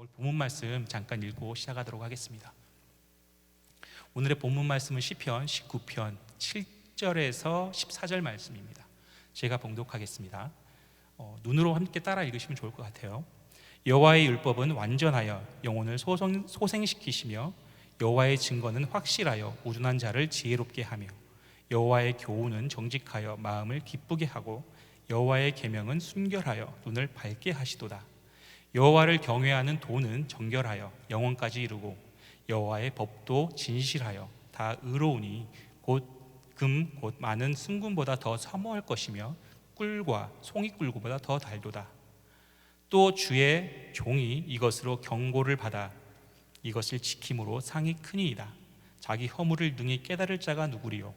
오늘 본문 말씀 잠깐 읽고 시작하도록 하겠습니다. 오늘의 본문 말씀은 시편 19편 7절에서 14절 말씀입니다. 제가 봉독하겠습니다. 눈으로 함께 따라 읽으시면 좋을 것 같아요. 여호와의 율법은 완전하여 영혼을 소생시키시며 여호와의 증거는 확실하여 우둔한 자를 지혜롭게 하며 여호와의 교훈은 정직하여 마음을 기쁘게 하고 여호와의 계명은 순결하여 눈을 밝게 하시도다. 여호와를 경외하는 도는 정결하여 영원까지 이르고 여호와의 법도 진실하여 다 의로우니 곧 금 곧 많은 순금보다 더 사모할 것이며 꿀과 송이꿀보다 더 달도다. 또 주의 종이 이것으로 경고를 받아 이것을 지킴으로 상이 크니이다. 자기 허물을 능히 깨달을 자가 누구리요?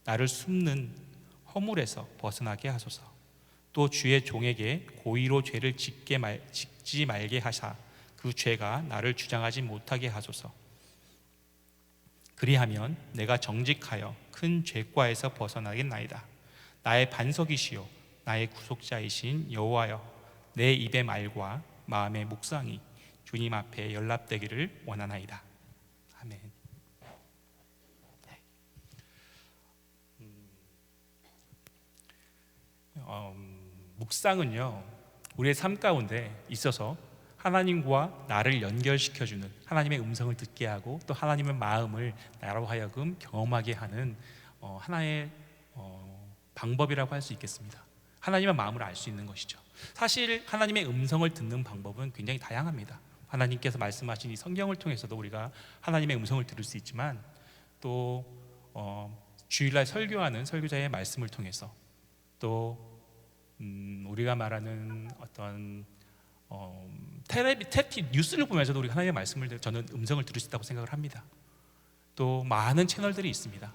나를 숨는 허물에서 벗어나게 하소서. 또 주의 종에게 고의로 죄를 짓지 말게 하사 그 죄가 나를 주장하지 못하게 하소서. 그리하면 내가 정직하여 큰 죄과에서 벗어나겠나이다. 나의 반석이시요 나의 구속자이신 여호와여, 내 입의 말과 마음의 묵상이 주님 앞에 연락되기를 원하나이다. 아멘. 묵상은요, 우리의 삶 가운데 있어서 하나님과 나를 연결시켜주는, 하나님의 음성을 듣게 하고 또 하나님의 마음을 나로 하여금 경험하게 하는 하나의 방법이라고 할 수 있겠습니다. 하나님의 마음을 알 수 있는 것이죠. 사실 하나님의 음성을 듣는 방법은 굉장히 다양합니다. 하나님께서 말씀하신 이 성경을 통해서도 우리가 하나님의 음성을 들을 수 있지만, 또 주일날 설교하는 설교자의 말씀을 통해서, 또 우리가 말하는 어떤 텔레비 뉴스를 보면서도 우리가 하나님의 말씀을, 저는 음성을 들을 수 있다고 생각을 합니다. 또 많은 채널들이 있습니다.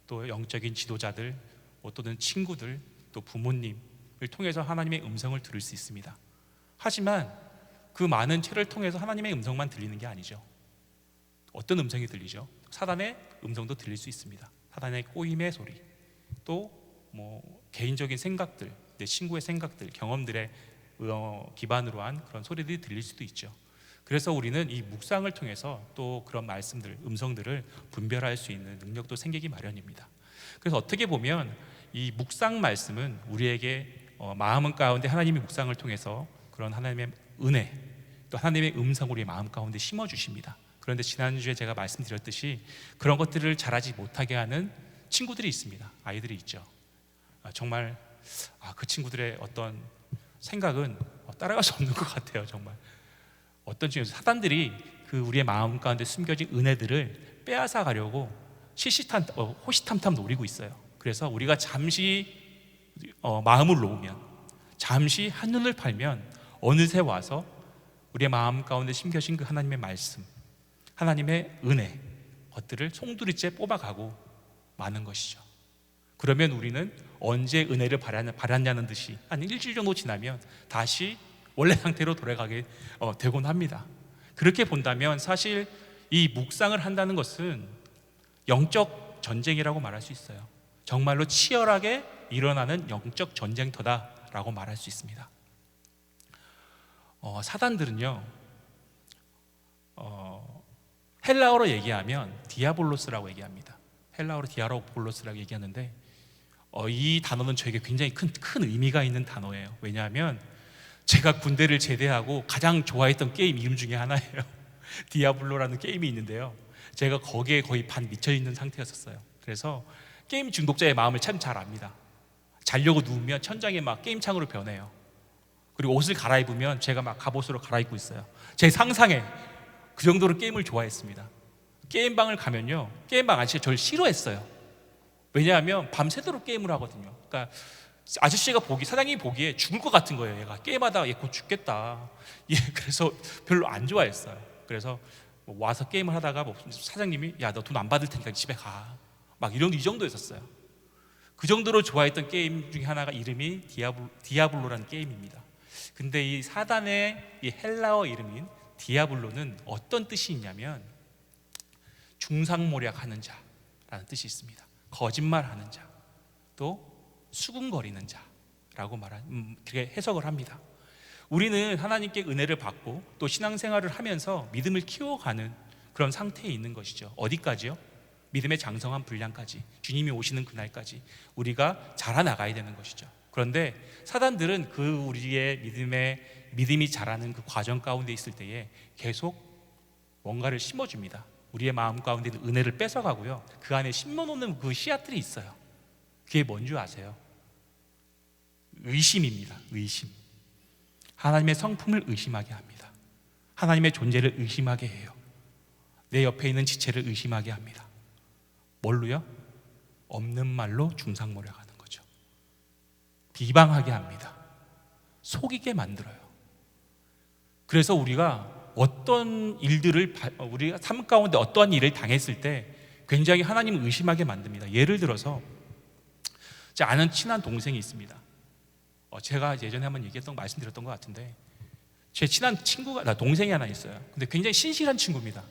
또 영적인 지도자들, 또는 친구들, 또 부모님을 통해서 하나님의 음성을 들을 수 있습니다. 하지만 그 많은 채널을 통해서 하나님의 음성만 들리는 게 아니죠. 어떤 음성이 들리죠? 사단의 음성도 들릴 수 있습니다. 사단의 꼬임의 소리, 또 개인적인 생각들, 내 친구의 생각들, 경험들의 기반으로 한 그런 소리들이 들릴 수도 있죠. 그래서 우리는 이 묵상을 통해서 또 그런 말씀들, 음성들을 분별할 수 있는 능력도 생기기 마련입니다. 그래서 어떻게 보면 이 묵상 말씀은 우리에게 마음 가운데 하나님의 묵상을 통해서 그런 하나님의 은혜, 또 하나님의 음성을 우리의 마음 가운데 심어주십니다. 그런데 지난주에 제가 말씀드렸듯이 그런 것들을 잘하지 못하게 하는 친구들이 있습니다. 아이들이 있죠. 정말 그 친구들의 어떤 생각은 따라갈 수 없는 것 같아요. 정말 어떤 중에서 사단들이 그 우리의 마음 가운데 숨겨진 은혜들을 빼앗아 가려고 호시탐탐 노리고 있어요. 그래서 우리가 잠시 마음을 놓으면, 잠시 한눈을 팔면 어느새 와서 우리의 마음 가운데 심겨진 그 하나님의 말씀, 하나님의 은혜, 것들을 송두리째 뽑아가고 마는 것이죠. 그러면 우리는 언제 은혜를 받았냐는 듯이 한 일주일 정도 지나면 다시 원래 상태로 돌아가게 되곤 합니다. 그렇게 본다면 사실 이 묵상을 한다는 것은 영적 전쟁이라고 말할 수 있어요. 정말로 치열하게 일어나는 영적 전쟁터다라고 말할 수 있습니다. 사단들은요, 헬라어로 얘기하면 디아볼로스라고 얘기합니다. 헬라어로 디아볼로스라고 얘기하는데 이 단어는 저에게 굉장히 큰 의미가 있는 단어예요. 왜냐하면 제가 군대를 제대하고 가장 좋아했던 게임 이름 중에 하나예요. 디아블로라는 게임이 있는데요, 제가 거기에 거의 반 미쳐있는 상태였었어요. 그래서 게임 중독자의 마음을 참 잘 압니다. 자려고 누우면 천장에 막 게임창으로 변해요. 그리고 옷을 갈아입으면 제가 막 갑옷으로 갈아입고 있어요. 제 상상에 그 정도로 게임을 좋아했습니다. 게임방을 가면요, 게임방 아저씨가 저를 싫어했어요. 왜냐하면 밤새도록 게임을 하거든요. 그러니까 아저씨가 사장님이 보기에 죽을 것 같은 거예요. 얘가 게임하다가 얘 곧 죽겠다. 그래서 별로 안 좋아했어요. 그래서 와서 게임을 하다가 사장님이 야, 너 돈 안 받을 테니까 집에 가. 막 이 정도였었어요. 그 정도로 좋아했던 게임 중에 하나가 이름이 디아블로라는 게임입니다. 근데 이 사단의 이 헬라어 이름인 디아블로는 어떤 뜻이 있냐면 중상모략하는 자라는 뜻이 있습니다. 거짓말하는 자, 또 수군거리는 자라고 그렇게 해석을 합니다. 우리는 하나님께 은혜를 받고 또 신앙생활을 하면서 믿음을 키워가는 그런 상태에 있는 것이죠. 어디까지요? 믿음의 장성한 분량까지, 주님이 오시는 그날까지 우리가 자라나가야 되는 것이죠. 그런데 사단들은 그 우리의 믿음이 자라는 그 과정 가운데 있을 때에 계속 뭔가를 심어줍니다. 우리의 마음 가운데 은혜를 뺏어가고요, 그 안에 심어놓는 그 씨앗들이 있어요. 그게 뭔지 아세요? 의심입니다. 의심. 하나님의 성품을 의심하게 합니다. 하나님의 존재를 의심하게 해요. 내 옆에 있는 지체를 의심하게 합니다. 뭘로요? 없는 말로 중상모략하는 거죠. 비방하게 합니다. 속이게 만들어요. 그래서 우리가 어떤 일들을, 우리가 삶 가운데 어떠한 일을 당했을 때 굉장히 하나님을 의심하게 만듭니다. 예를 들어서 제 아는 친한 동생이 있습니다. 제가 예전에 한번 말씀드렸던 것 같은데, 제 친한 친구가, 동생이 하나 있어요. 근데 굉장히 신실한 친구입니다.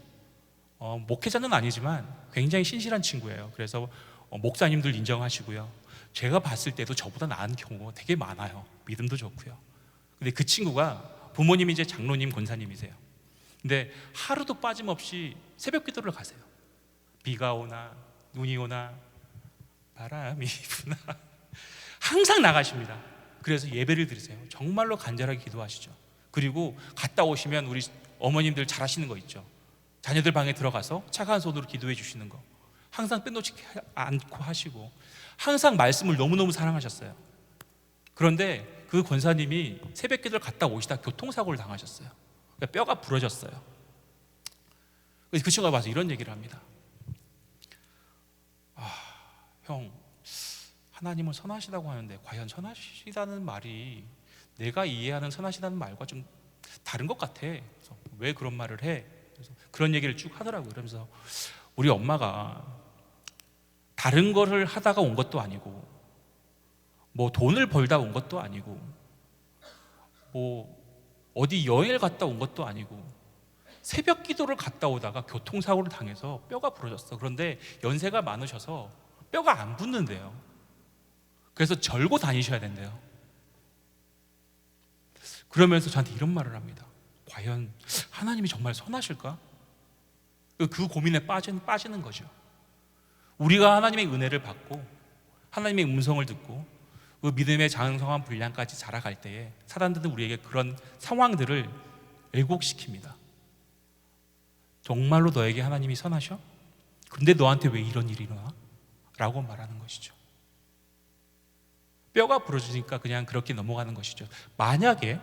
목회자는 아니지만 굉장히 신실한 친구예요. 그래서 목사님들 인정하시고요, 제가 봤을 때도 저보다 나은 경우가 되게 많아요. 믿음도 좋고요. 근데 그 친구가 부모님이 이제 장로님, 권사님이세요. 근데 하루도 빠짐없이 새벽 기도를 가세요. 비가 오나 눈이 오나 바람이 부나 항상 나가십니다. 그래서 예배를 드리세요. 정말로 간절하게 기도하시죠. 그리고 갔다 오시면 우리 어머님들 잘하시는 거 있죠. 자녀들 방에 들어가서 차가운 손으로 기도해 주시는 거 항상 빼놓지 않고 하시고, 항상 말씀을 너무너무 사랑하셨어요. 그런데 그 권사님이 새벽 기도를 갔다 오시다 교통사고를 당하셨어요. 그러니까 뼈가 부러졌어요. 그래서 그 친구가 와서 이런 얘기를 합니다. 형, 하나님은 선하시다고 하는데 과연 선하시다는 말이 내가 이해하는 선하시다는 말과 좀 다른 것 같아. 그래서 왜 그런 말을 해? 그래서 그런 얘기를 쭉 하더라고요. 그러면서 우리 엄마가 다른 거를 하다가 온 것도 아니고, 뭐 돈을 벌다 온 것도 아니고, 뭐 어디 여행을 갔다 온 것도 아니고, 새벽 기도를 갔다 오다가 교통사고를 당해서 뼈가 부러졌어. 그런데 연세가 많으셔서 뼈가 안 붙는데요. 그래서 절고 다니셔야 된대요. 그러면서 저한테 이런 말을 합니다. 과연 하나님이 정말 선하실까? 그 고민에 빠지는 거죠. 우리가 하나님의 은혜를 받고 하나님의 음성을 듣고 그 믿음의 장성한 분량까지 자라갈 때에 사단들은 우리에게 그런 상황들을 왜곡시킵니다. 정말로 너에게 하나님이 선하셔? 근데 너한테 왜 이런 일이 일어나? 라고 말하는 것이죠. 뼈가 부러지니까 그냥 그렇게 넘어가는 것이죠. 만약에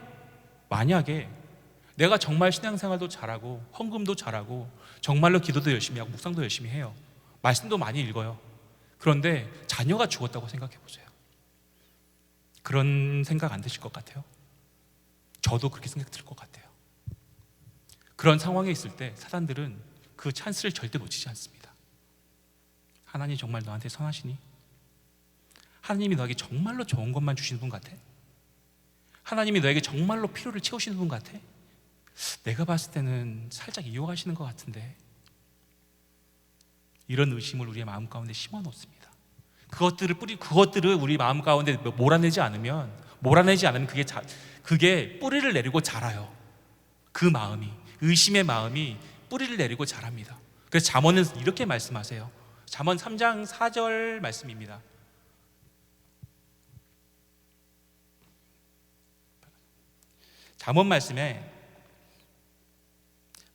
내가 정말 신앙생활도 잘하고 헌금도 잘하고 정말로 기도도 열심히 하고 묵상도 열심히 해요. 말씀도 많이 읽어요. 그런데 자녀가 죽었다고 생각해 보세요. 그런 생각 안 드실 것 같아요? 저도 그렇게 생각 들 것 같아요. 그런 상황에 있을 때 사단들은 그 찬스를 절대 놓치지 않습니다. 하나님 정말 너한테 선하시니? 하나님이 너에게 정말로 좋은 것만 주시는 분 같아? 하나님이 너에게 정말로 필요를 채우시는 분 같아? 내가 봤을 때는 살짝 이용하시는 것 같은데. 이런 의심을 우리의 마음 가운데 심어 놓습니다. 그것들을 우리 마음 가운데 몰아내지 않으면 그게 뿌리를 내리고 자라요. 그 마음이, 의심의 마음이 뿌리를 내리고 자랍니다. 그래서 잠언은 이렇게 말씀하세요. 잠언 3장 4절 말씀입니다. 잠언 말씀에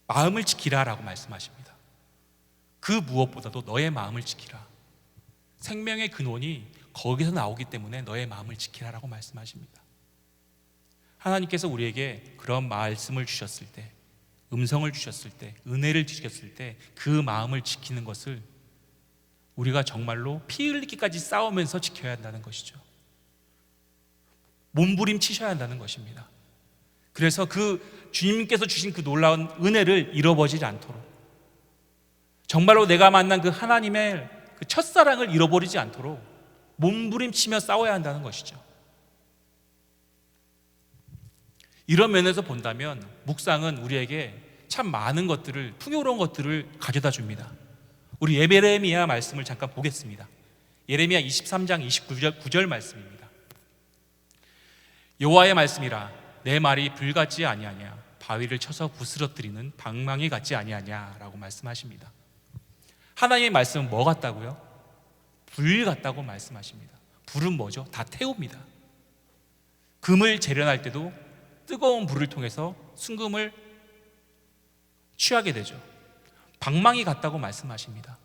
마음을 지키라라고 말씀하십니다. 그 무엇보다도 너의 마음을 지키라. 생명의 근원이 거기서 나오기 때문에 너의 마음을 지키라라고 말씀하십니다. 하나님께서 우리에게 그런 말씀을 주셨을 때, 음성을 주셨을 때, 은혜를 주셨을 때 그 마음을 지키는 것을 우리가 정말로 피 흘리기까지 싸우면서 지켜야 한다는 것이죠. 몸부림치셔야 한다는 것입니다. 그래서 그 주님께서 주신 그 놀라운 은혜를 잃어버리지 않도록, 정말로 내가 만난 그 하나님의 그 첫사랑을 잃어버리지 않도록 몸부림치며 싸워야 한다는 것이죠. 이런 면에서 본다면 묵상은 우리에게 참 많은 것들을, 풍요로운 것들을 가져다 줍니다. 우리 예레미야 말씀을 잠깐 보겠습니다. 예레미야 23장 29절 말씀입니다. 여호와의 말씀이라 내 말이 불 같지 아니하냐, 바위를 쳐서 부스러뜨리는 방망이 같지 아니하냐라고 말씀하십니다. 하나님의 말씀은 뭐 같다고요? 불 같다고 말씀하십니다. 불은 뭐죠? 다 태웁니다. 금을 재련할 때도 뜨거운 불을 통해서 순금을 취하게 되죠. 방망이 같다고 말씀하십니다.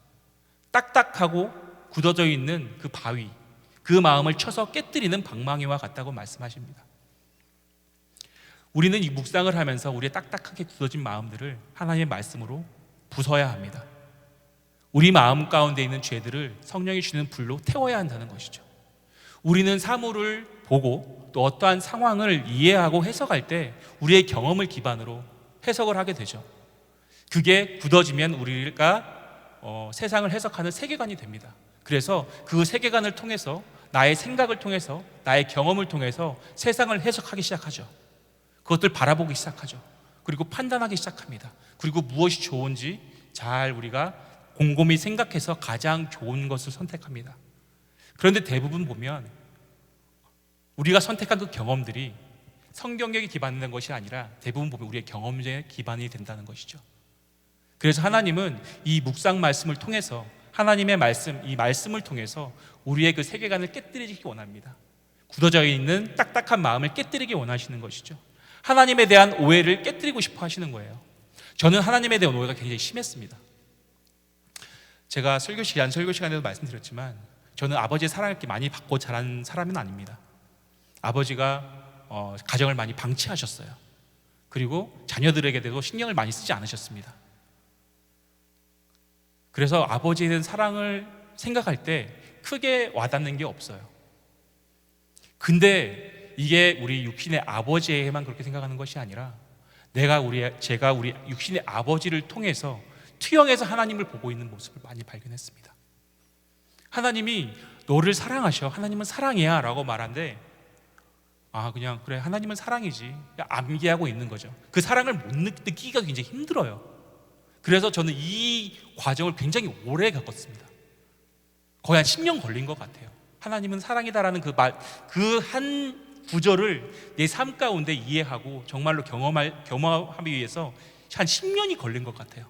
딱딱하고 굳어져 있는 그 바위, 그 마음을 쳐서 깨뜨리는 방망이와 같다고 말씀하십니다. 우리는 이 묵상을 하면서 우리의 딱딱하게 굳어진 마음들을 하나님의 말씀으로 부숴야 합니다. 우리 마음 가운데 있는 죄들을 성령이 주는 불로 태워야 한다는 것이죠. 우리는 사물을 보고 또 어떠한 상황을 이해하고 해석할 때 우리의 경험을 기반으로 해석을 하게 되죠. 그게 굳어지면 우리가 세상을 해석하는 세계관이 됩니다. 그래서 그 세계관을 통해서 나의 생각을 통해서 나의 경험을 통해서 세상을 해석하기 시작하죠. 그것들 바라보기 시작하죠. 그리고 판단하기 시작합니다. 그리고 무엇이 좋은지 잘 우리가 곰곰이 생각해서 가장 좋은 것을 선택합니다. 그런데 대부분 보면 우리가 선택한 그 경험들이 성경에 기반된 것이 아니라 대부분 보면 우리의 경험에 기반이 된다는 것이죠. 그래서 하나님은 이 묵상 말씀을 통해서 하나님의 말씀, 이 말씀을 통해서 우리의 그 세계관을 깨뜨리기 원합니다. 굳어져 있는 딱딱한 마음을 깨뜨리기 원하시는 것이죠. 하나님에 대한 오해를 깨뜨리고 싶어 하시는 거예요. 저는 하나님에 대한 오해가 굉장히 심했습니다. 제가 설교 시간에도 말씀드렸지만 저는 아버지의 사랑을 이렇게 많이 받고 자란 사람은 아닙니다. 아버지가 가정을 많이 방치하셨어요. 그리고 자녀들에게도 신경을 많이 쓰지 않으셨습니다. 그래서 아버지에 대한 사랑을 생각할 때 크게 와닿는 게 없어요. 근데 이게 우리 육신의 아버지에게만 그렇게 생각하는 것이 아니라 제가 우리 육신의 아버지를 통해서 투영해서 하나님을 보고 있는 모습을 많이 발견했습니다. 하나님이 너를 사랑하셔, 하나님은 사랑이야 라고 말하는데 그냥 그래, 하나님은 사랑이지, 그냥 암기하고 있는 거죠. 그 사랑을 못 느끼기가 굉장히 힘들어요. 그래서 저는 이 과정을 굉장히 오래 겪었습니다. 거의 한 10년 걸린 것 같아요. 하나님은 사랑이다라는 그 한 구절을 내 삶 가운데 이해하고 정말로 경험하기 위해서 한 10년이 걸린 것 같아요.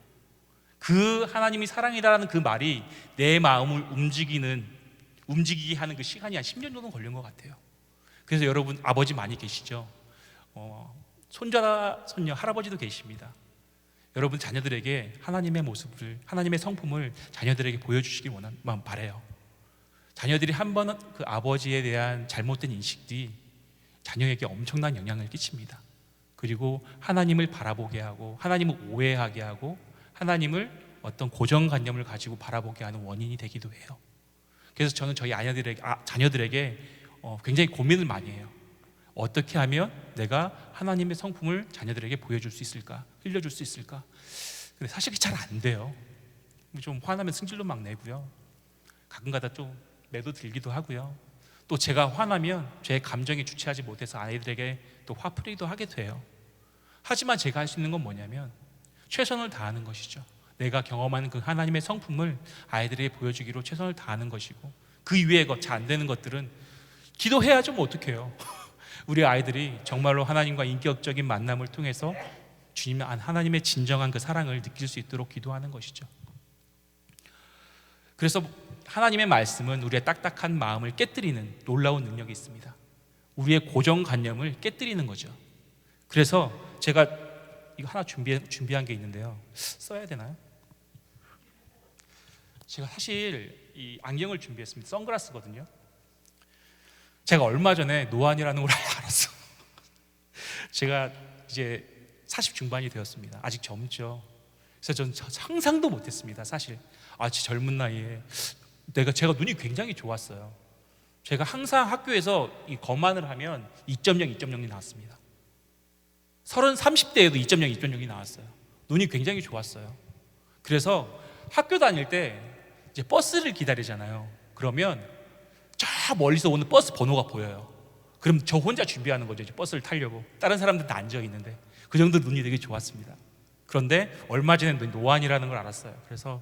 그 하나님이 사랑이다라는 그 말이 내 마음을 움직이게 하는 그 시간이 한 10년 정도 걸린 것 같아요. 그래서 여러분 아버지 많이 계시죠? 손자, 손녀, 할아버지도 계십니다. 여러분 자녀들에게 하나님의 모습을, 하나님의 성품을 자녀들에게 보여주시길 바라요. 자녀들이 한번 그 아버지에 대한 잘못된 인식이 자녀에게 엄청난 영향을 끼칩니다. 그리고 하나님을 바라보게 하고 하나님을 오해하게 하고 하나님을 어떤 고정관념을 가지고 바라보게 하는 원인이 되기도 해요. 그래서 저는 저희 자녀들에게 굉장히 고민을 많이 해요. 어떻게 하면 내가 하나님의 성품을 자녀들에게 보여줄 수 있을까? 흘려줄 수 있을까? 근데 사실 잘 안 돼요. 좀 화나면 승질도 막 내고요. 가끔가다 좀 매도 들기도 하고요. 또 제가 화나면 제 감정에 주체하지 못해서 아이들에게 또 화풀이도 하게 돼요. 하지만 제가 할 수 있는 건 뭐냐면 최선을 다하는 것이죠. 내가 경험하는 그 하나님의 성품을 아이들에게 보여주기로 최선을 다하는 것이고, 그 이외에 잘 안 되는 것들은 기도해야죠. 뭐 어떡해요. 우리 아이들이 정말로 하나님과 인격적인 만남을 통해서 주님, 하나님의 진정한 그 사랑을 느낄 수 있도록 기도하는 것이죠. 그래서 하나님의 말씀은 우리의 딱딱한 마음을 깨뜨리는 놀라운 능력이 있습니다. 우리의 고정관념을 깨뜨리는 거죠. 그래서 제가 이거 하나 준비한 게 있는데요. 써야 되나요? 제가 사실 이 안경을 준비했습니다. 선글라스거든요. 제가 얼마 전에 노안이라는 걸 알았어요. 제가 이제 40 중반이 되었습니다. 아직 젊죠. 그래서 저는 상상도 못했습니다. 사실 젊은 나이에 제가 눈이 굉장히 좋았어요. 제가 항상 학교에서 이 검안을 하면 2.0, 2.0이 나왔습니다. 30대에도 2.0, 2.0이 나왔어요. 눈이 굉장히 좋았어요. 그래서 학교 다닐 때 이제 버스를 기다리잖아요. 그러면 저 멀리서 오는 버스 번호가 보여요. 그럼 저 혼자 준비하는 거죠. 이제 버스를 타려고. 다른 사람들은 다 앉아 있는데 그 정도 눈이 되게 좋았습니다. 그런데 얼마 전에 노안이라는 걸 알았어요. 그래서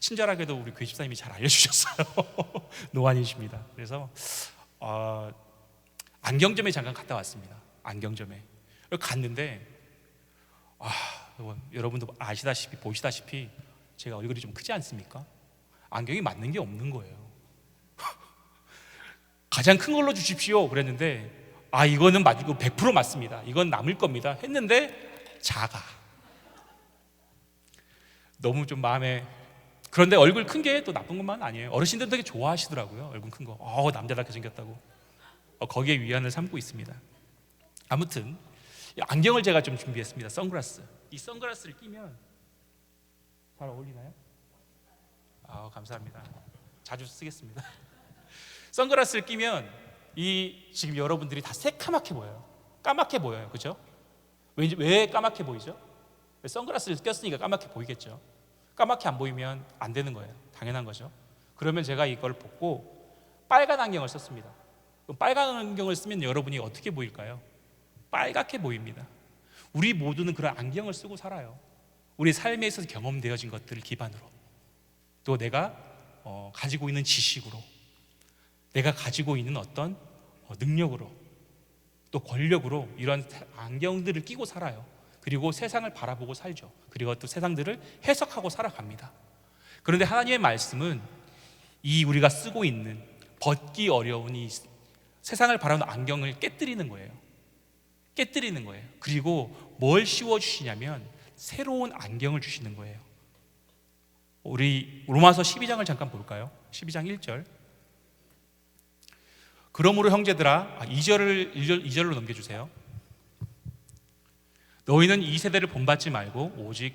친절하게도 우리 교집사님이 잘 알려주셨어요. 노안이십니다. 그래서 안경점에 잠깐 갔다 왔습니다. 안경점에. 갔는데 여러분도 아시다시피 보시다시피 제가 얼굴이 좀 크지 않습니까? 안경이 맞는 게 없는 거예요. 가장 큰 걸로 주십시오 그랬는데 이거는 맞고 100% 맞습니다. 이건 남을 겁니다 했는데 작아. 너무 좀 마음에. 그런데 얼굴 큰 게 또 나쁜 것만 아니에요. 어르신들 되게 좋아하시더라고요. 얼굴 큰 거. 남자답게 생겼다고. 거기에 위안을 삼고 있습니다. 아무튼 안경을 제가 좀 준비했습니다. 선글라스. 이 선글라스를 끼면 잘 어울리나요? 감사합니다. 자주 쓰겠습니다. 선글라스를 끼면 지금 여러분들이 다 새까맣게 보여요. 까맣게 보여요. 그죠? 왜 까맣게 보이죠? 선글라스를 꼈으니까 까맣게 보이겠죠. 까맣게 안 보이면 안 되는 거예요. 당연한 거죠. 그러면 제가 이걸 벗고 빨간 안경을 썼습니다. 그럼 빨간 안경을 쓰면 여러분이 어떻게 보일까요? 빨갛게 보입니다. 우리 모두는 그런 안경을 쓰고 살아요. 우리 삶에 있어서 경험되어진 것들을 기반으로, 또 내가 가지고 있는 지식으로, 내가 가지고 있는 어떤 능력으로, 또 권력으로 이런 안경들을 끼고 살아요. 그리고 세상을 바라보고 살죠. 그리고 또 세상들을 해석하고 살아갑니다. 그런데 하나님의 말씀은 우리가 쓰고 있는 벗기 어려운 이 세상을 바라보는 안경을 깨뜨리는 거예요. 깨뜨리는 거예요. 그리고 뭘 씌워주시냐면 새로운 안경을 주시는 거예요. 우리 로마서 12장을 잠깐 볼까요? 12장 1절. 그러므로 형제들아, 2절로 넘겨주세요. 너희는 이 세대를 본받지 말고 오직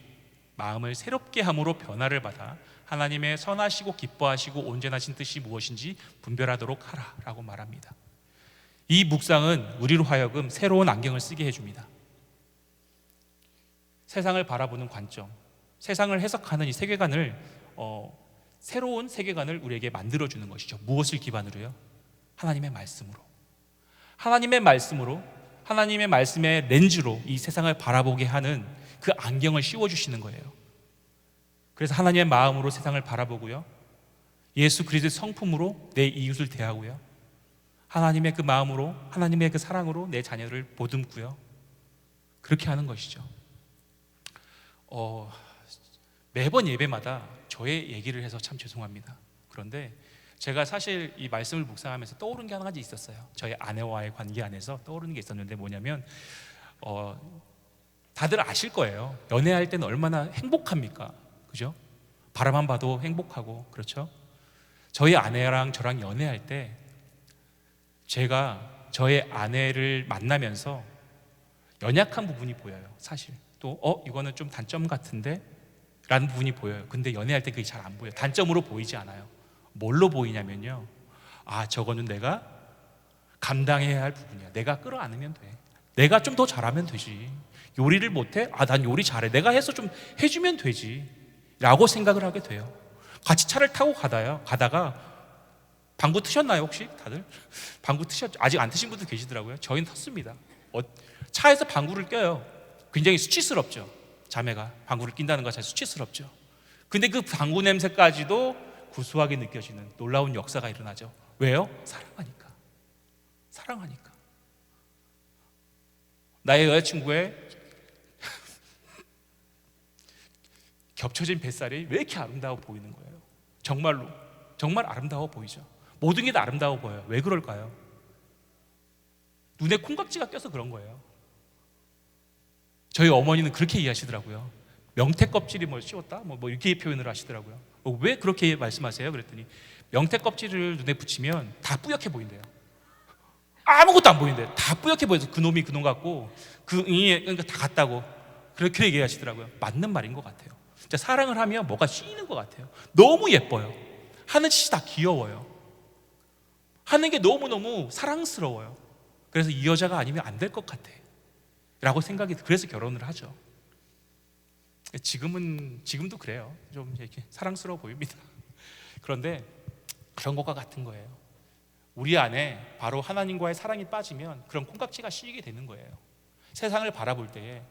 마음을 새롭게 함으로 변화를 받아 하나님의 선하시고 기뻐하시고 온전하신 뜻이 무엇인지 분별하도록 하라 라고 말합니다. 이 묵상은 우리로 하여금 새로운 안경을 쓰게 해줍니다. 세상을 바라보는 관점, 세상을 해석하는 이 세계관을 새로운 세계관을 우리에게 만들어주는 것이죠. 무엇을 기반으로요? 하나님의 말씀으로. 하나님의 말씀으로, 하나님의 말씀의 렌즈로 이 세상을 바라보게 하는 그 안경을 씌워주시는 거예요. 그래서 하나님의 마음으로 세상을 바라보고요, 예수 그리스도의 성품으로 내 이웃을 대하고요, 하나님의 그 마음으로, 하나님의 그 사랑으로 내 자녀를 보듬고요, 그렇게 하는 것이죠. 매번 예배마다 저의 얘기를 해서 참 죄송합니다. 그런데 제가 사실 이 말씀을 묵상하면서 떠오른 게 한 가지 있었어요. 저희 아내와의 관계 안에서 떠오르는 게 있었는데 뭐냐면 다들 아실 거예요. 연애할 때는 얼마나 행복합니까? 그죠? 바라만 봐도 행복하고, 그렇죠? 저희 아내랑 저랑 연애할 때 제가 저의 아내를 만나면서 연약한 부분이 보여요. 사실 또 이거는 좀 단점 같은데 라는 부분이 보여요. 근데 연애할 때 그게 잘 안 보여요. 단점으로 보이지 않아요. 뭘로 보이냐면요, 저거는 내가 감당해야 할 부분이야. 내가 끌어안으면 돼. 내가 좀 더 잘하면 되지. 요리를 못해? 난 요리 잘해. 내가 해서 좀 해주면 되지 라고 생각을 하게 돼요. 같이 차를 타고 가다가 방구 트셨나요 혹시 다들? 방구 트셨죠? 아직 안 트신 분들 계시더라고요. 저희는 텄습니다. 차에서 방구를 껴요. 굉장히 수치스럽죠. 자매가 방구를 낀다는 것 자체 수치스럽죠. 근데 그 방구 냄새까지도 구수하게 느껴지는 놀라운 역사가 일어나죠. 왜요? 사랑하니까. 나의 여자친구의 겹쳐진 뱃살이 왜 이렇게 아름다워 보이는 거예요? 정말로 정말 아름다워 보이죠. 모든 게 다 아름다워 보여요. 왜 그럴까요? 눈에 콩깍지가 껴서 그런 거예요. 저희 어머니는 그렇게 이해하시더라고요. 명태 껍질이 씌웠다? 이렇게 표현을 하시더라고요. 왜 그렇게 말씀하세요? 그랬더니 명태 껍질을 눈에 붙이면 다 뿌옇게 보인대요. 아무것도 안 보인대요. 다 뿌옇게 보여서 그놈이 그놈 같고 그러니까 다 같다고 그렇게 얘기하시더라고요. 맞는 말인 것 같아요. 진짜 사랑을 하면 뭐가 씌이는 것 같아요. 너무 예뻐요. 하는 짓이 다 귀여워요. 하는 게 너무너무 사랑스러워요. 그래서 이 여자가 아니면 안 될 것 같아 라고 생각이, 그래서 결혼을 하죠. 지금도 그래요. 좀 이렇게 사랑스러워 보입니다. 그런데 그런 것과 같은 거예요. 우리 안에 바로 하나님과의 사랑이 빠지면 그런 콩깍지가 씌이게 되는 거예요. 세상을 바라볼 때에,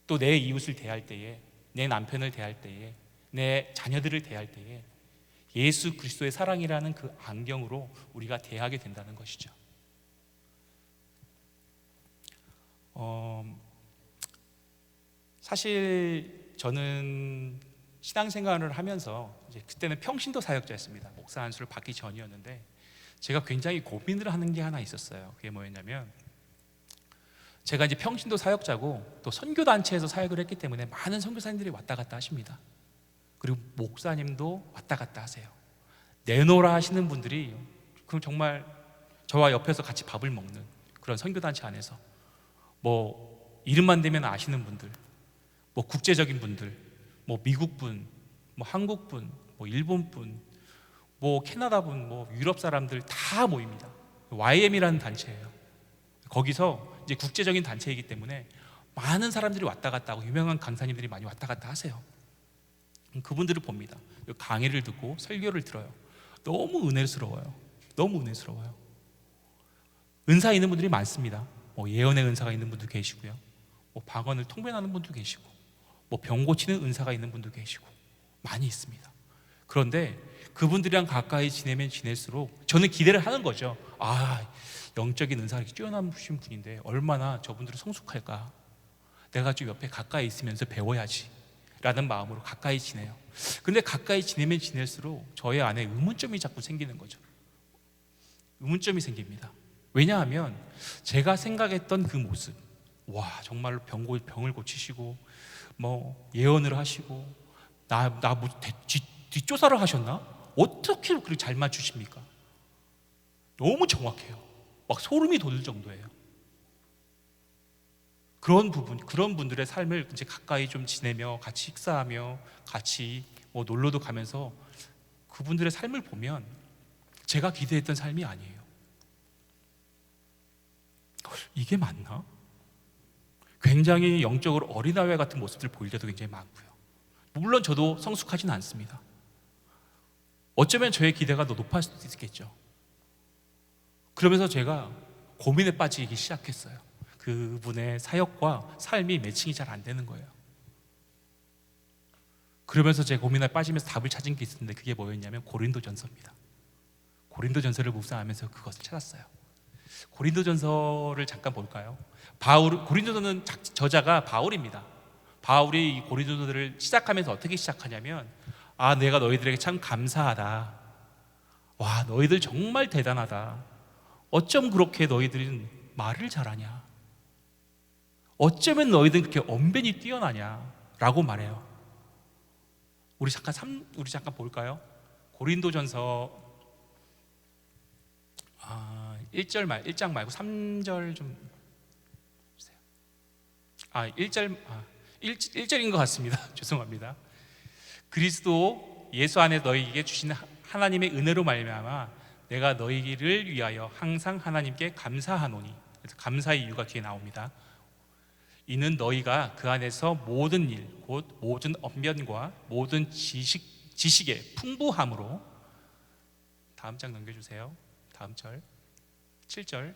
또 내 이웃을 대할 때에, 내 남편을 대할 때에, 내 자녀들을 대할 때에 예수 그리스도의 사랑이라는 그 안경으로 우리가 대하게 된다는 것이죠. 어, 사실 저는 신앙생활을 하면서 이제 그때는 평신도 사역자였습니다. 목사 안수를 받기 전이었는데 제가 굉장히 고민을 하는 게 하나 있었어요. 그게 뭐였냐면 제가 이제 평신도 사역자고 또 선교단체에서 사역을 했기 때문에 많은 선교사님들이 왔다 갔다 하십니다. 그리고 목사님도 왔다 갔다 하세요. 내노라 하시는 분들이 그럼 정말 저와 옆에서 같이 밥을 먹는 그런 선교단체 안에서 뭐 이름만 대면 아시는 분들, 뭐 국제적인 분들, 뭐 미국 분, 뭐 한국 분, 뭐 일본 분, 뭐 캐나다 분, 뭐 유럽 사람들 다 모입니다. YM이라는 단체예요. 거기서 이제 국제적인 단체이기 때문에 많은 사람들이 왔다 갔다 하고 유명한 강사님들이 많이 왔다 갔다 하세요. 그분들을 봅니다. 강의를 듣고 설교를 들어요. 너무 은혜스러워요. 너무 은혜스러워요. 은사 있는 분들이 많습니다. 뭐 예언의 은사가 있는 분도 계시고요. 뭐 방언을 통변하는 분도 계시고, 뭐 병 고치는 은사가 있는 분도 계시고 많이 있습니다. 그런데 그분들이랑 가까이 지내면 지낼수록 저는 기대를 하는 거죠. 아, 영적인 은사가 이렇게 뛰어나신 분인데 얼마나 저분들은 성숙할까. 내가 좀 옆에 가까이 있으면서 배워야지 라는 마음으로 가까이 지내요. 근데 가까이 지내면 지낼수록 저의 안에 의문점이 자꾸 생기는 거죠. 의문점이 생깁니다. 왜냐하면 제가 생각했던 그 모습, 와 정말로 병을 고치시고 뭐 예언을 하시고 나 뭐 뒷조사를 하셨나? 어떻게 그렇게 잘 맞추십니까? 너무 정확해요. 막 소름이 돋을 정도예요. 그런 분들의 삶을 이제 가까이 좀 지내며 같이 식사하며 같이 뭐 놀러도 가면서 그분들의 삶을 보면 제가 기대했던 삶이 아니에요. 이게 맞나? 굉장히 영적으로 어린아이 같은 모습들 보일 때도 굉장히 많고요. 물론 저도 성숙하지는 않습니다. 어쩌면 저의 기대가 더 높을 수도 있겠죠. 그러면서 제가 고민에 빠지기 시작했어요. 그분의 사역과 삶이 매칭이 잘 안 되는 거예요. 그러면서 제 고민에 빠지면서 답을 찾은 게 있었는데 그게 뭐였냐면 고린도전서입니다. 고린도전서를 묵상하면서 그것을 찾았어요. 고린도전서를 잠깐 볼까요? 고린도전서는 저자가 바울입니다. 바울이 이 고린도전서를 시작하면서 어떻게 시작하냐면 아, 내가 너희들에게 참 감사하다. 와, 너희들 정말 대단하다. 어쩜 그렇게 너희들은 말을 잘하냐? 어쩌면 너희들은 그렇게 언변이 뛰어나냐? 라고 말해요. 우리 잠깐 볼까요? 고린도전서 1장 말고 3절 좀 보세요. 1절인 것 같습니다. 죄송합니다. 그리스도 예수 안에 너희에게 주신 하나님의 은혜로 말미암아 내가 너희를 위하여 항상 하나님께 감사하노니. 그래서 감사의 이유가 뒤에 나옵니다. 이는 너희가 그 안에서 모든 일, 곧 모든 언변과 모든 지식의 풍부함으로. 다음 장 넘겨주세요. 다음 절 7절.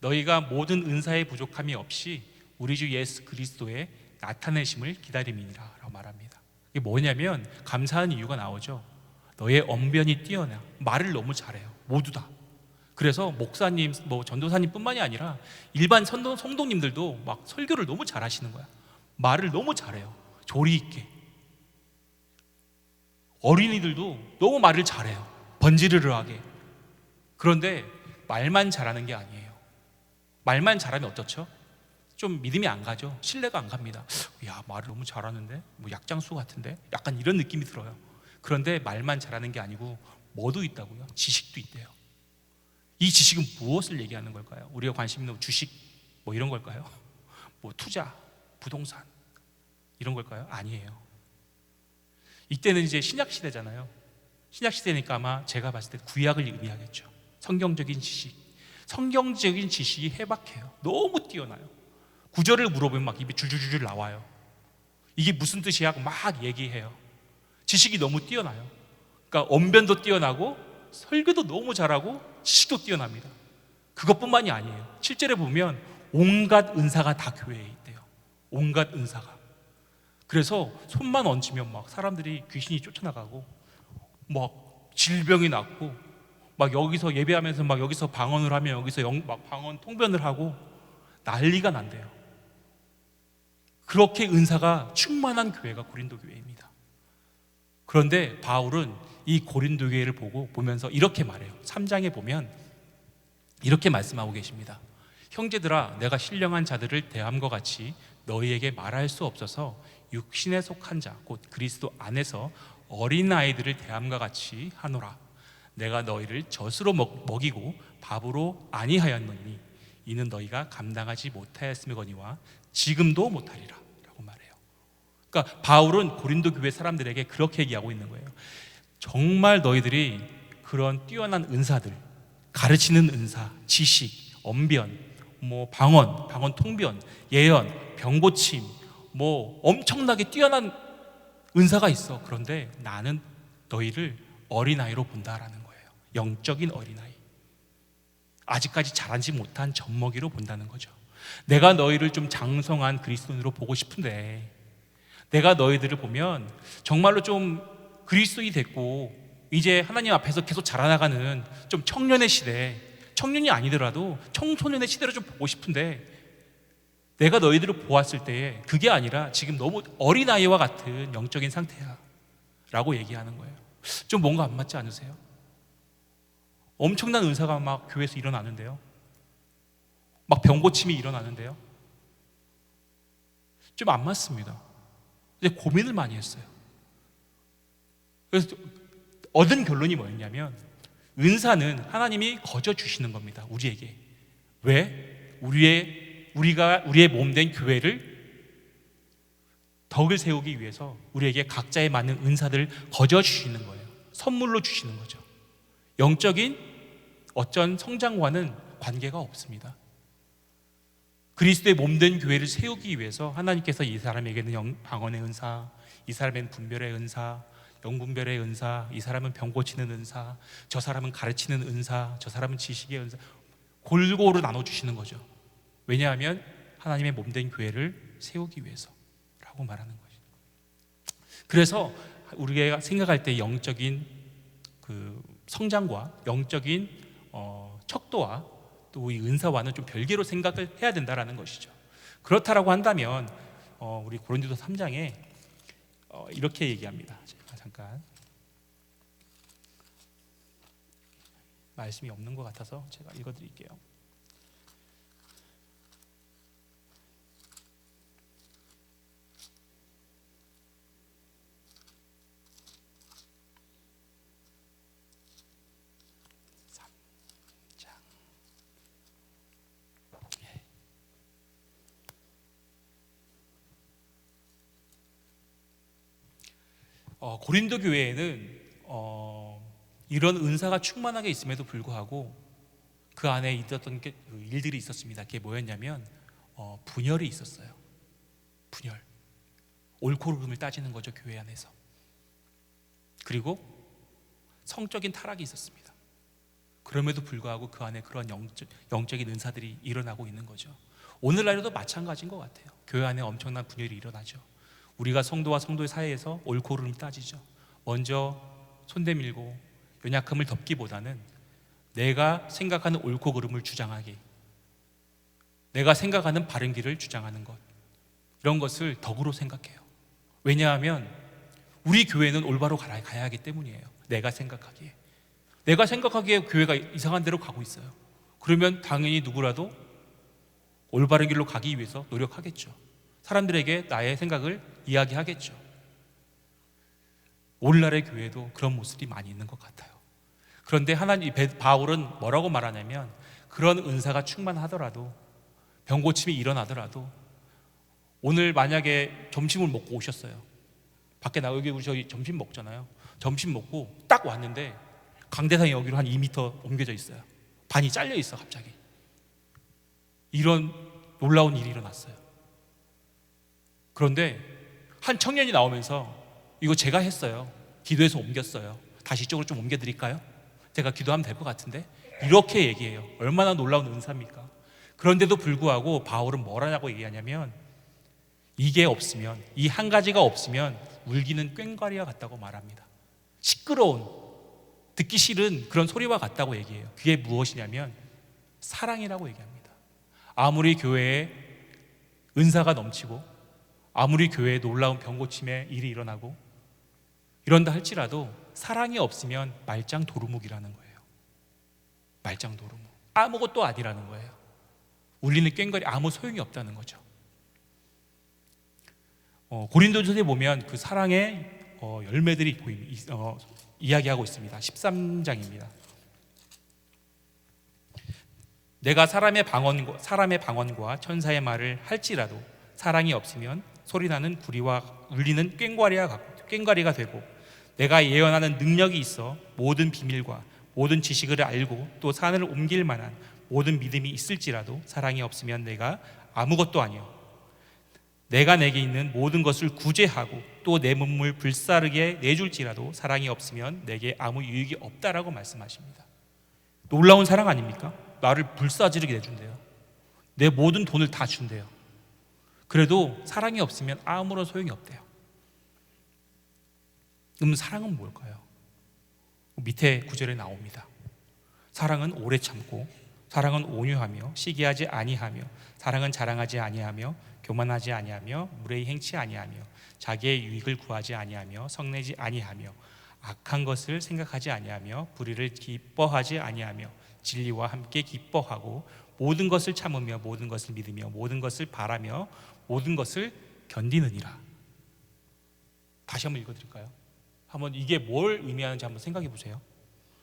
너희가 모든 은사의 부족함이 없이 우리 주 예수 그리스도의 나타내심을 기다림이니라 라고 말합니다. 이게 뭐냐면 감사한 이유가 나오죠. 너의 언변이 뛰어나. 말을 너무 잘해요. 모두 다. 그래서 목사님, 뭐 전도사님 뿐만이 아니라 일반 성도님들도 막 설교를 너무 잘하시는 거야. 말을 너무 잘해요. 조리 있게. 어린이들도 너무 말을 잘해요. 번지르르하게. 그런데 말만 잘하는 게 아니에요. 말만 잘하면 어떻죠? 좀 믿음이 안 가죠. 신뢰가 안 갑니다. 야, 말을 너무 잘하는데? 뭐 약장수 같은데? 약간 이런 느낌이 들어요. 그런데 말만 잘하는 게 아니고 뭐도 있다고요? 지식도 있대요. 이 지식은 무엇을 얘기하는 걸까요? 우리가 관심 있는 주식 뭐 이런 걸까요? 뭐 투자, 부동산 이런 걸까요? 아니에요. 이때는 이제 신약 시대잖아요. 신약 시대니까 아마 제가 봤을 때 구약을 의미하겠죠. 성경적인 지식이 해박해요. 너무 뛰어나요. 구절을 물어보면 막 입이 줄줄줄 나와요. 이게 무슨 뜻이야? 하고 막 얘기해요. 지식이 너무 뛰어나요. 그러니까 언변도 뛰어나고 설교도 너무 잘하고 지식도 뛰어납니다. 그것뿐만이 아니에요. 7절에 보면 온갖 은사가 다 교회에 있대요. 온갖 은사가. 그래서 손만 얹으면 막 사람들이 귀신이 쫓아나가고 막 질병이 낫고 막 여기서 예배하면서 막 여기서 방언을 하면 여기서 막 방언 통변을 하고 난리가 난대요. 그렇게 은사가 충만한 교회가 고린도 교회입니다. 그런데 바울은 이 고린도 교회를 보면서 이렇게 말해요. 3장에 보면 이렇게 말씀하고 계십니다. 형제들아, 내가 신령한 자들을 대함과 같이 너희에게 말할 수 없어서 육신에 속한 자, 곧 그리스도 안에서 어린아이들을 대함과 같이 하노라. 내가 너희를 젖으로 먹이고 밥으로 아니하였느니 이는 너희가 감당하지 못하였음이거니와 지금도 못하리라 라고 말해요. 그러니까 바울은 고린도 교회 사람들에게 그렇게 얘기하고 있는 거예요. 정말 너희들이 그런 뛰어난 은사들, 가르치는 은사, 지식, 언변, 방언 통변, 예언, 병고침, 엄청나게 뛰어난 은사가 있어. 그런데 나는 너희를 어린아이로 본다라는 거예요. 영적인 어린아이, 아직까지 자라지 못한 젖먹이로 본다는 거죠. 내가 너희를 좀 장성한 그리스도인으로 보고 싶은데, 내가 너희들을 보면 정말로 좀 그리스도인이 됐고 이제 하나님 앞에서 계속 자라나가는 좀 청년의 시대, 청년이 아니더라도 청소년의 시대로 좀 보고 싶은데, 내가 너희들을 보았을 때에 그게 아니라 지금 너무 어린아이와 같은 영적인 상태야 라고 얘기하는 거예요. 좀 뭔가 안 맞지 않으세요? 엄청난 은사가 막 교회에서 일어나는데요, 막 병고침이 일어나는데요, 좀 안 맞습니다. 이제 고민을 많이 했어요. 그래서 얻은 결론이 뭐였냐면, 은사는 하나님이 거저 주시는 겁니다. 우리에게. 왜? 우리의 몸된 교회를 덕을 세우기 위해서 우리에게 각자에 맞는 은사들을 거저 주시는 거예요. 선물로 주시는 거죠. 영적인 어떤 성장과는 관계가 없습니다. 그리스도의 몸된 교회를 세우기 위해서 하나님께서 이 사람에게는 방언의 은사, 이 사람에게는 분별의 은사, 영분별의 은사, 이 사람은 병 고치는 은사, 저 사람은 가르치는 은사, 저 사람은 지식의 은사, 골고루 나눠주시는 거죠. 왜냐하면 하나님의 몸된 교회를 세우기 위해서라고 말하는 거죠. 그래서 우리가 생각할 때 영적인 그 성장과 영적인 척도와 또 이 은사와는 좀 별개로 생각을 해야 된다라는 것이죠. 그렇다라고 한다면 우리 고린도서 3장에 이렇게 얘기합니다. 제가 잠깐 말씀이 없는 것 같아서 제가 읽어드릴게요. 고린도 교회에는 이런 은사가 충만하게 있음에도 불구하고 그 안에 있었던 일들이 있었습니다. 그게 뭐였냐면 분열이 있었어요. 분열, 옳고 그름을 따지는 거죠, 교회 안에서. 그리고 성적인 타락이 있었습니다. 그럼에도 불구하고 그 안에 그런 영적인 은사들이 일어나고 있는 거죠. 오늘날에도 마찬가지인 것 같아요. 교회 안에 엄청난 분열이 일어나죠. 우리가 성도와 성도의 사이에서 옳고 그름을 따지죠. 먼저 손대밀고 연약함을 덮기보다는 내가 생각하는 옳고 그름을 주장하기, 내가 생각하는 바른 길을 주장하는 것, 이런 것을 덕으로 생각해요. 왜냐하면 우리 교회는 올바로 가야 하기 때문이에요. 내가 생각하기에 교회가 이상한 데로 가고 있어요. 그러면 당연히 누구라도 올바른 길로 가기 위해서 노력하겠죠. 사람들에게 나의 생각을 이야기하겠죠. 오늘날의 교회도 그런 모습이 많이 있는 것 같아요. 그런데 바울은 뭐라고 말하냐면, 그런 은사가 충만하더라도, 병고침이 일어나더라도, 오늘 만약에 점심을 먹고 오셨어요. 밖에 여기 우리 저희 점심 먹잖아요. 점심 먹고 딱 왔는데 강대상이 여기로 한 2m 옮겨져 있어요. 반이 잘려 있어. 갑자기 이런 놀라운 일이 일어났어요. 그런데 한 청년이 나오면서, 이거 제가 했어요. 기도해서 옮겼어요. 다시 이쪽으로 좀 옮겨드릴까요? 제가 기도하면 될 것 같은데, 이렇게 얘기해요. 얼마나 놀라운 은사입니까? 그런데도 불구하고 바울은 뭐라고 얘기하냐면, 이게 없으면, 이 한 가지가 없으면 울기는 꽹과리와 같다고 말합니다. 시끄러운, 듣기 싫은 그런 소리와 같다고 얘기해요. 그게 무엇이냐면 사랑이라고 얘기합니다. 아무리 교회에 은사가 넘치고 아무리 교회에 놀라운 병고침의 일이 일어나고 이런다 할지라도 사랑이 없으면 말짱 도루묵이라는 거예요. 말짱 도루묵. 아무것도 아니라는 거예요. 울리는 꽹과리 아무 소용이 없다는 거죠. 고린도전서에 보면 그 사랑의 열매들이 이야기하고 있습니다. 13장입니다. 내가 사람의 방언과 천사의 말을 할지라도 사랑이 없으면 소리나는 구리와 울리는 꽹과리가 되고, 내가 예언하는 능력이 있어 모든 비밀과 모든 지식을 알고 또 산을 옮길 만한 모든 믿음이 있을지라도 사랑이 없으면 내가 아무것도 아니요, 내가 내게 있는 모든 것을 구제하고 또 내 몸을 불사르게 내줄지라도 사랑이 없으면 내게 아무 유익이 없다라고 말씀하십니다. 놀라운 사랑 아닙니까? 나를 불사지르게 내준대요. 내 모든 돈을 다 준대요. 그래도 사랑이 없으면 아무런 소용이 없대요. 그럼 사랑은 뭘까요? 밑에 구절에 나옵니다. 사랑은 오래 참고, 사랑은 온유하며 시기하지 아니하며, 사랑은 자랑하지 아니하며 교만하지 아니하며 무례히 행치 아니하며 자기의 유익을 구하지 아니하며 성내지 아니하며 악한 것을 생각하지 아니하며 불의를 기뻐하지 아니하며 진리와 함께 기뻐하고 모든 것을 참으며 모든 것을 믿으며 모든 것을 바라며 모든 것을 견디느니라. 다시 한번 읽어드릴까요? 한번 이게 뭘 의미하는지 한번 생각해 보세요.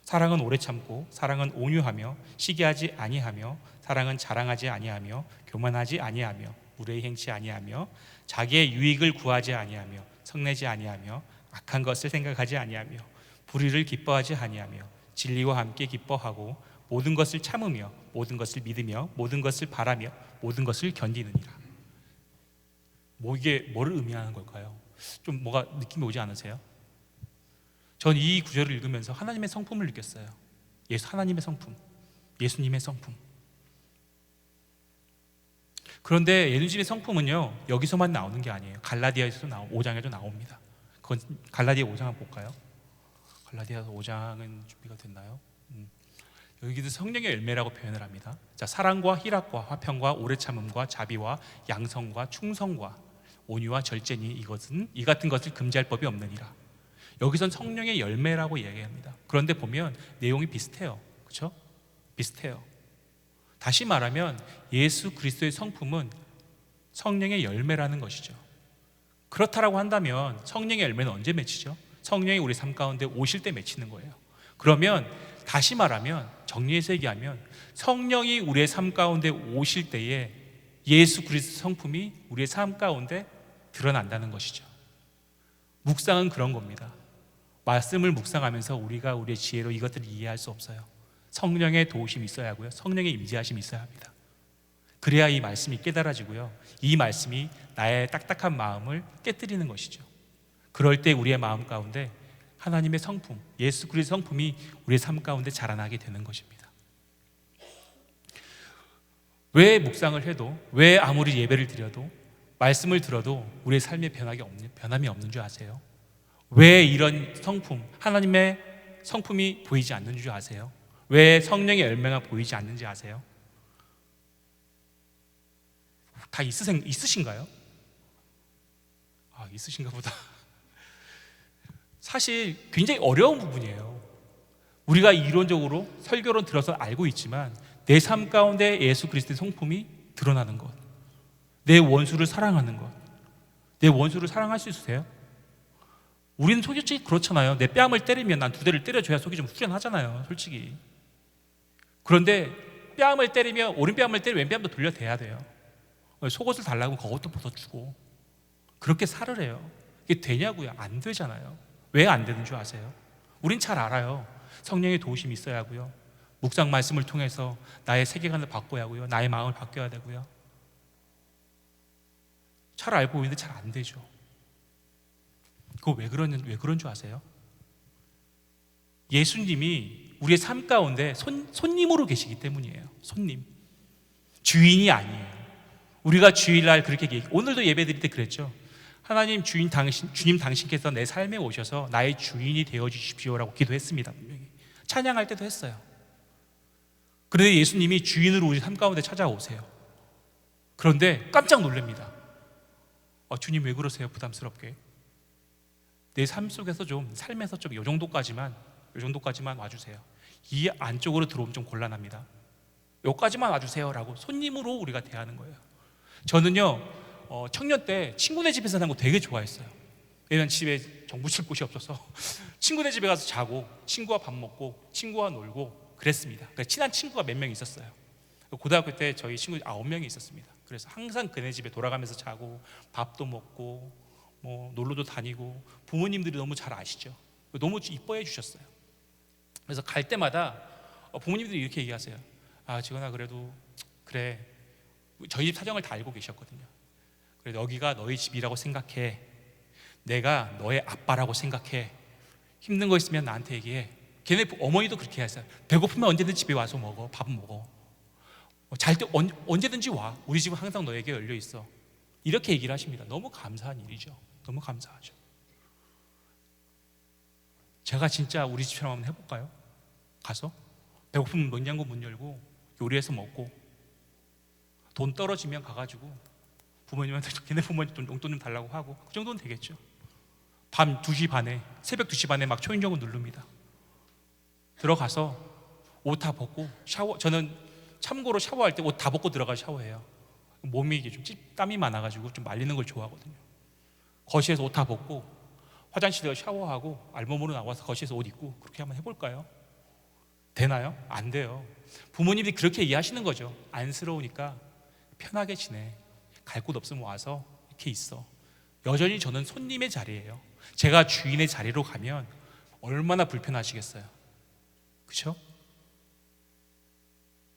사랑은 오래 참고, 사랑은 온유하며 시기하지 아니하며, 사랑은 자랑하지 아니하며 교만하지 아니하며 무례히 행치 아니하며 자기의 유익을 구하지 아니하며 성내지 아니하며 악한 것을 생각하지 아니하며 불의를 기뻐하지 아니하며 진리와 함께 기뻐하고 모든 것을 참으며 모든 것을 믿으며 모든 것을 바라며 모든 것을 견디느니라. 이게 뭐를 의미하는 걸까요? 좀 뭐가 느낌이 오지 않으세요? 전 이 구절을 읽으면서 하나님의 성품을 느꼈어요. 하나님의 성품, 예수님의 성품. 그런데 예수님의 성품은요, 여기서만 나오는 게 아니에요. 갈라디아에서도 5장에도 나옵니다. 그건 갈라디아 5장 한번 볼까요? 갈라디아 5장은 준비가 됐나요? 여기도 성령의 열매라고 표현을 합니다. 자, 사랑과 희락과 화평과 오래 참음과 자비와 양성과 충성과 온유와 절제니 이 같은 것을 금지할 법이 없느니라. 여기선 성령의 열매라고 이야기합니다. 그런데 보면 내용이 비슷해요. 그렇죠? 비슷해요. 다시 말하면 예수 그리스도의 성품은 성령의 열매라는 것이죠. 그렇다라고 한다면 성령의 열매는 언제 맺히죠? 성령이 우리 삶 가운데 오실 때 맺히는 거예요. 그러면 다시 말하면, 정리해서 얘기하면, 성령이 우리의 삶 가운데 오실 때에 예수 그리스도 성품이 우리의 삶 가운데 드러난다는 것이죠. 묵상은 그런 겁니다. 말씀을 묵상하면서 우리가 우리의 지혜로 이것들을 이해할 수 없어요. 성령의 도우심이 있어야 하고요, 성령의 임재하심이 있어야 합니다. 그래야 이 말씀이 깨달아지고요, 이 말씀이 나의 딱딱한 마음을 깨뜨리는 것이죠. 그럴 때 우리의 마음 가운데 하나님의 성품, 예수 그리스도 성품이 우리의 삶 가운데 자라나게 되는 것입니다. 왜 묵상을 해도, 왜 아무리 예배를 드려도, 말씀을 들어도 우리의 삶에 변함이 없는 줄 아세요? 왜 이런 성품, 하나님의 성품이 보이지 않는 줄 아세요? 왜 성령의 열매가 보이지 않는지 아세요? 다 있으신가요? 있으신가 보다. 사실 굉장히 어려운 부분이에요. 우리가 이론적으로 설교론 들어서 알고 있지만 내 삶 가운데 예수 그리스도의 성품이 드러나는 것, 내 원수를 사랑하는 것. 내 원수를 사랑할 수 있으세요? 우리는 솔직히 그렇잖아요. 내 뺨을 때리면 난 2대를 때려줘야 속이 좀 후련하잖아요, 솔직히. 그런데 뺨을 때리면 오른뺨을 때리면 왼뺨도 돌려대야 돼요. 속옷을 달라고 그것도 벗어주고 그렇게 살을 해요. 이게 되냐고요? 안 되잖아요. 왜 안 되는 줄 아세요? 우린 잘 알아요. 성령의 도우심이 있어야 하고요, 묵상 말씀을 통해서 나의 세계관을 바꿔야 하고요, 나의 마음을 바뀌어야 되고요. 잘 알고 있는데 잘 안 되죠. 그거 왜 그런 줄 아세요? 예수님이 우리의 삶 가운데 손님으로 계시기 때문이에요. 손님, 주인이 아니에요. 우리가 주일날 그렇게 오늘도 예배 드릴 때 그랬죠. 하나님, 주님 당신께서 내 삶에 오셔서 나의 주인이 되어 주십시오라고 기도했습니다. 분명히 찬양할 때도 했어요. 그런데 예수님이 주인으로 우리 삶 가운데 찾아오세요. 그런데 깜짝 놀랍니다. 주님 왜 그러세요? 부담스럽게. 내 삶 속에서 좀, 삶에서 좀 요 정도까지만 와주세요. 이 안쪽으로 들어오면 좀 곤란합니다. 여기까지만 와주세요 라고 손님으로 우리가 대하는 거예요. 저는요 청년 때 친구네 집에 사는 거 되게 좋아했어요. 왜냐면 집에 정부 칠 곳이 없어서 친구네 집에 가서 자고 친구와 밥 먹고 친구와 놀고 그랬습니다. 그러니까 친한 친구가 몇 명 있었어요. 고등학교 때 저희 친구 9명이 있었습니다. 그래서 항상 그네 집에 돌아가면서 자고 밥도 먹고 뭐 놀러도 다니고, 부모님들이 너무 잘 아시죠. 너무 이뻐해 주셨어요. 그래서 갈 때마다 부모님들이 이렇게 얘기하세요. 지건아, 그래도 그래, 저희 집 사정을 다 알고 계셨거든요. 그래, 여기가 너희 집이라고 생각해. 내가 너의 아빠라고 생각해. 힘든 거 있으면 나한테 얘기해. 걔네 어머니도 그렇게 하세요. 배고프면 언제든지 집에 와서 먹어. 밥 먹어. 잘 때 언제든지 와. 우리 집은 항상 너에게 열려 있어. 이렇게 얘기를 하십니다. 너무 감사한 일이죠. 너무 감사하죠. 제가 진짜 우리 집처럼 한번 해볼까요? 가서 배고프면 냉장고 문 열고 요리해서 먹고, 돈 떨어지면 가가지고 부모님한테 걔네 부모님 용돈 좀 달라고 하고, 그 정도는 되겠죠. 밤 2시 반에, 새벽 2시 반에 막 초인종을 누릅니다. 들어가서 옷 다 벗고 샤워. 저는 참고로 샤워할 때 옷 다 벗고 들어가 샤워해요. 몸이 이게 좀 땀이 많아가지고 좀 말리는 걸 좋아하거든요. 거실에서 옷 다 벗고 화장실에 샤워하고 알몸으로 나와서 거실에서 옷 입고, 그렇게 한번 해볼까요? 되나요? 안 돼요. 부모님이 그렇게 이해하시는 거죠. 안쓰러우니까 편하게 지내. 갈 곳 없으면 와서 이렇게 있어. 여전히 저는 손님의 자리예요. 제가 주인의 자리로 가면 얼마나 불편하시겠어요. 그렇죠?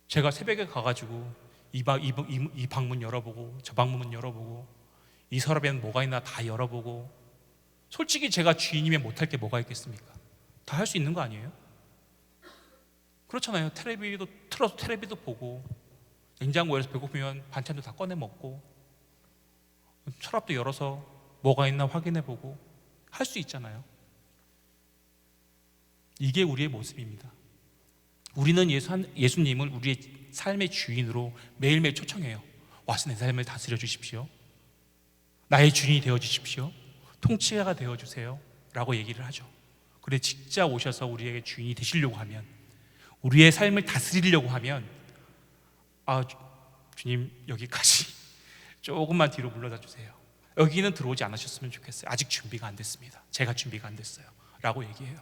제가 새벽에 가가지고 이 방문 열어보고 저 방문 열어보고 이 서랍에는 뭐가 있나 다 열어보고, 솔직히 제가 주인이면 못할 게 뭐가 있겠습니까? 다 할 수 있는 거 아니에요? 그렇잖아요. 텔레비도 틀어서 텔레비도 보고, 냉장고에서 배고프면 반찬도 다 꺼내 먹고, 서랍도 열어서 뭐가 있나 확인해보고 할 수 있잖아요. 이게 우리의 모습입니다. 우리는 예수님을 우리의 삶의 주인으로 매일매일 초청해요. 와서 내 삶을 다스려 주십시오. 나의 주인이 되어 주십시오. 통치자가 되어 주세요 라고 얘기를 하죠. 그래, 진짜 오셔서 우리에게 주인이 되시려고 하면, 우리의 삶을 다스리려고 하면, 주님 여기까지 조금만 뒤로 물러다 주세요. 여기는 들어오지 않으셨으면 좋겠어요. 아직 준비가 안 됐습니다. 제가 준비가 안 됐어요 라고 얘기해요.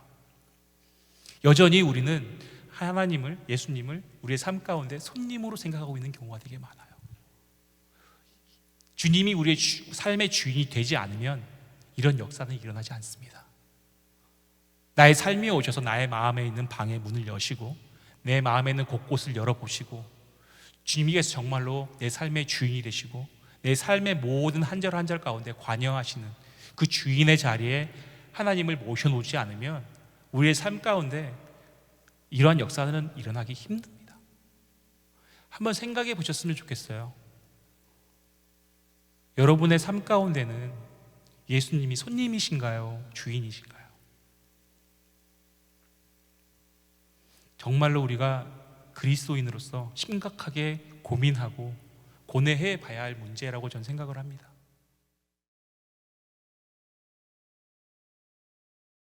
여전히 우리는 하나님을, 예수님을 우리의 삶 가운데 손님으로 생각하고 있는 경우가 되게 많아요. 주님이 우리의 삶의 주인이 되지 않으면 이런 역사는 일어나지 않습니다. 나의 삶에 오셔서 나의 마음에 있는 방의 문을 여시고 내 마음에 있는 곳곳을 열어보시고, 주님께서 정말로 내 삶의 주인이 되시고 내 삶의 모든 한 절 한 절 가운데 관여하시는 그 주인의 자리에 하나님을 모셔놓지 않으면 우리의 삶 가운데 이러한 역사는 일어나기 힘듭니다. 한번 생각해 보셨으면 좋겠어요. 여러분의 삶 가운데는 예수님이 손님이신가요? 주인이신가요? 정말로 우리가 그리스도인으로서 심각하게 고민하고 고뇌해 봐야 할 문제라고 저는 생각을 합니다.